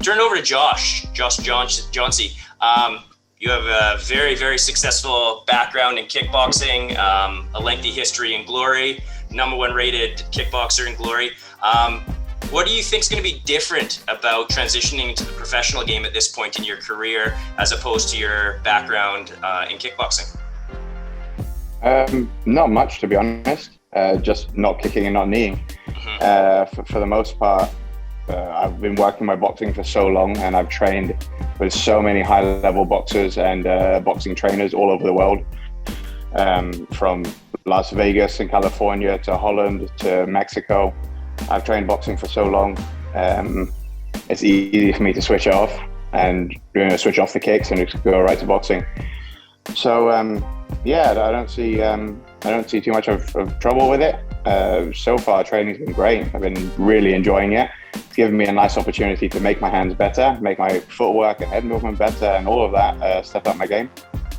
Turn over to Jauncey. You have a very, very successful background in kickboxing, a lengthy history in Glory, #1 rated kickboxer in Glory. What do you think is going to be different about transitioning to the professional game at this point in your career as opposed to your background in kickboxing? Not much, to be honest. Just not kicking and not kneeing. For the most part, I've been working my boxing for so long, and I've trained with so many high-level boxers and boxing trainers all over the world, from Las Vegas in California to Holland to Mexico. I've trained boxing for so long. It's easy for me to switch off and switch off the kicks and just go right to boxing. So yeah, I don't see too much of trouble with it. So far, training's been great. I've been really enjoying it. It's given me a nice opportunity to make my hands better, make my footwork and head movement better, and all of that, step up my game.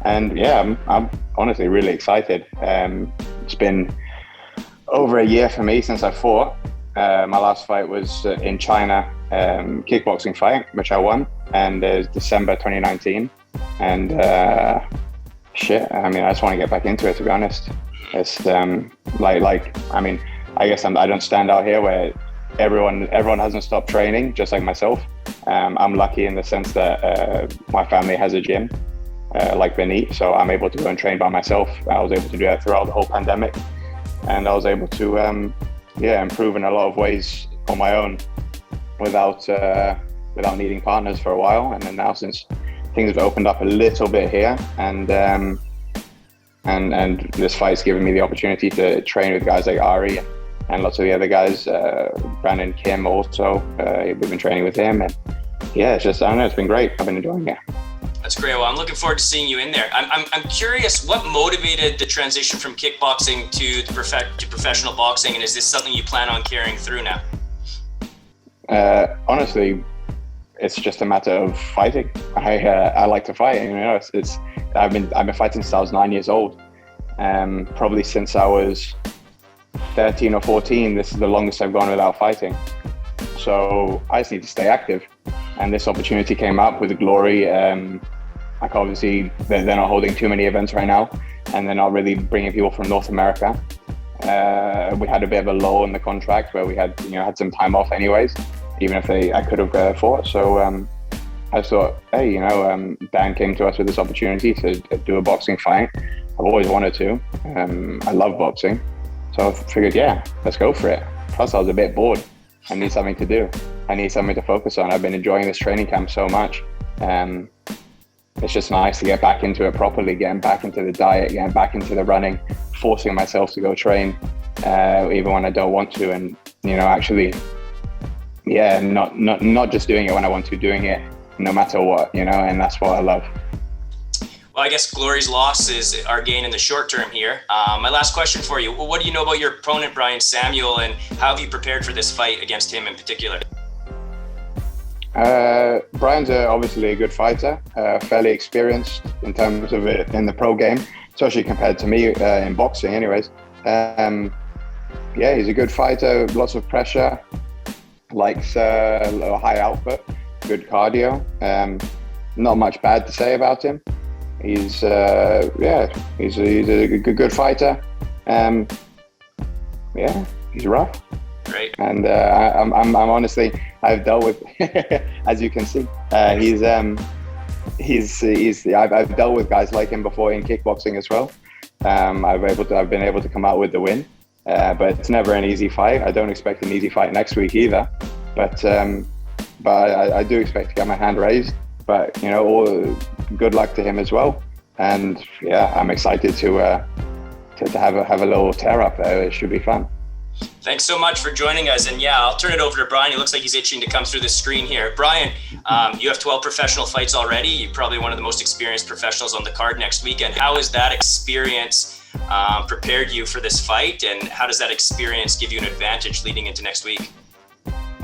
And yeah, I'm honestly really excited. It's been over a year for me since I fought. My last fight was in China, kickboxing fight, which I won, and it was December 2019. And I just want to get back into it, to be honest. It's I guess I don't stand out here where everyone hasn't stopped training, just like myself. I'm lucky in the sense that my family has a gym, like Benit, so I'm able to go and train by myself. I was able to do that throughout the whole pandemic, and I was able to improve in a lot of ways on my own without needing partners for a while. And then now, since things have opened up a little bit here, and this fight's given me the opportunity to train with guys like Ari and lots of the other guys, Brandon Kim also, we've been training with him, and yeah, it's just, I don't know, it's been great. I've been enjoying it. That's great. Well, I'm looking forward to seeing you in there. I'm curious, what motivated the transition from kickboxing to professional boxing, and is this something you plan on carrying through now? Honestly, it's just a matter of fighting. I like to fight. I've been fighting since I was 9 years old. Probably since I was 13 or 14. This is the longest I've gone without fighting. So I just need to stay active. And this opportunity came up with Glory. Obviously, they're not holding too many events right now, and they're not really bringing people from North America. We had a bit of a lull in the contract where we had some time off anyways, even if I could have fought. So I thought, hey, Dan came to us with this opportunity to do a boxing fight. I've always wanted to. I love boxing. So I figured, yeah, let's go for it. Plus, I was a bit bored. I need something to do. I need something to focus on. I've been enjoying this training camp so much. It's just nice to get back into it properly, getting back into the diet, getting back into the running, forcing myself to go train, even when I don't want to. And, actually, not just doing it when I want to, doing it no matter what, and that's what I love. Well, I guess Glory's loss is our gain in the short term here. My last question for you, what do you know about your opponent, Brian Samuel, and how have you prepared for this fight against him in particular? Brian's obviously a good fighter, fairly experienced in terms of it in the pro game, especially compared to me in boxing anyways. He's a good fighter, lots of pressure, likes a high output, good cardio. Not much bad to say about him. He's a good fighter. He's rough. Great. And I'm honestly, I've dealt with, as you can see, I've dealt with guys like him before in kickboxing as well. I've been able to come out with the win, but it's never an easy fight. I don't expect an easy fight next week either, but I do expect to get my hand raised. But all good luck to him as well. And yeah, I'm excited to have a little tear up there. It should be fun. Thanks so much for joining us. And yeah, I'll turn it over to Brian. It looks like he's itching to come through the screen here. Brian, you have 12 professional fights already. You're probably one of the most experienced professionals on the card next weekend. How has that experience prepared you for this fight? And how does that experience give you an advantage leading into next week?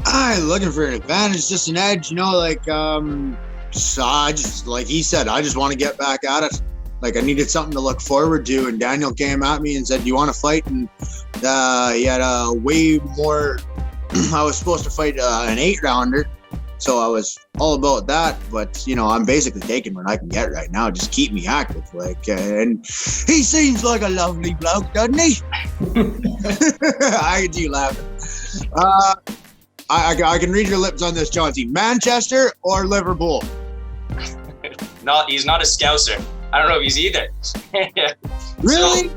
I'm looking for an advantage, just an edge, so I just, like he said, I just want to get back at it. Like, I needed something to look forward to, and Daniel came at me and said, do you want to fight? And he had way more, I was supposed to fight an 8-rounder, So I was all about that, but you know, I'm basically taking what I can get right now. Just keep me active, like. And he seems like a lovely bloke, doesn't he? I can see you laughing. I can read your lips on this, Jauncey. Manchester or Liverpool? He's not a Scouser. I don't know if he's either. Really?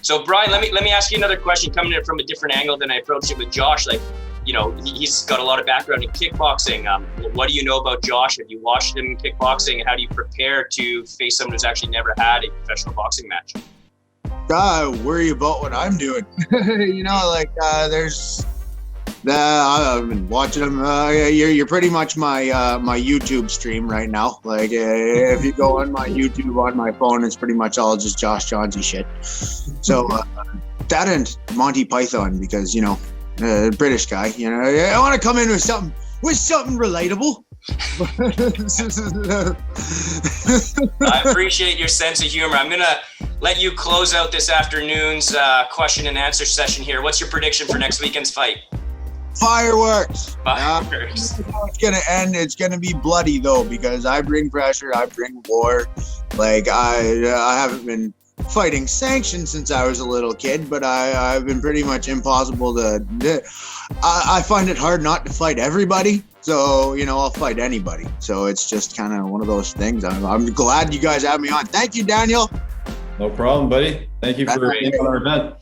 So Brian, let me ask you another question, coming in from a different angle than I approached it with Josh. Like, you know, he's got a lot of background in kickboxing. What do you know about Josh? Have you watched him in kickboxing? And how do you prepare to face someone who's actually never had a professional boxing match? I worry about what I'm doing. You know, like I've been watching him. You're pretty much my YouTube stream right now. Like if you go on my YouTube on my phone, it's pretty much all just Josh Jauncey shit. So that and Monty Python, because you know, British guy. You know, I want to come in with something relatable. I appreciate your sense of humor. I'm gonna let you close out this afternoon's question and answer session here. What's your prediction for next weekend's fight? Fireworks. Fireworks. It's gonna end. It's gonna be bloody though, because I bring pressure. I bring war. Like I haven't been fighting sanctions since I was a little kid, but I've been pretty much impossible to. I find it hard not to fight everybody. So, you know, I'll fight anybody. So it's just kind of one of those things. I'm glad you guys have me on. Thank you, Daniel. No problem, buddy. Thank you for being on our event.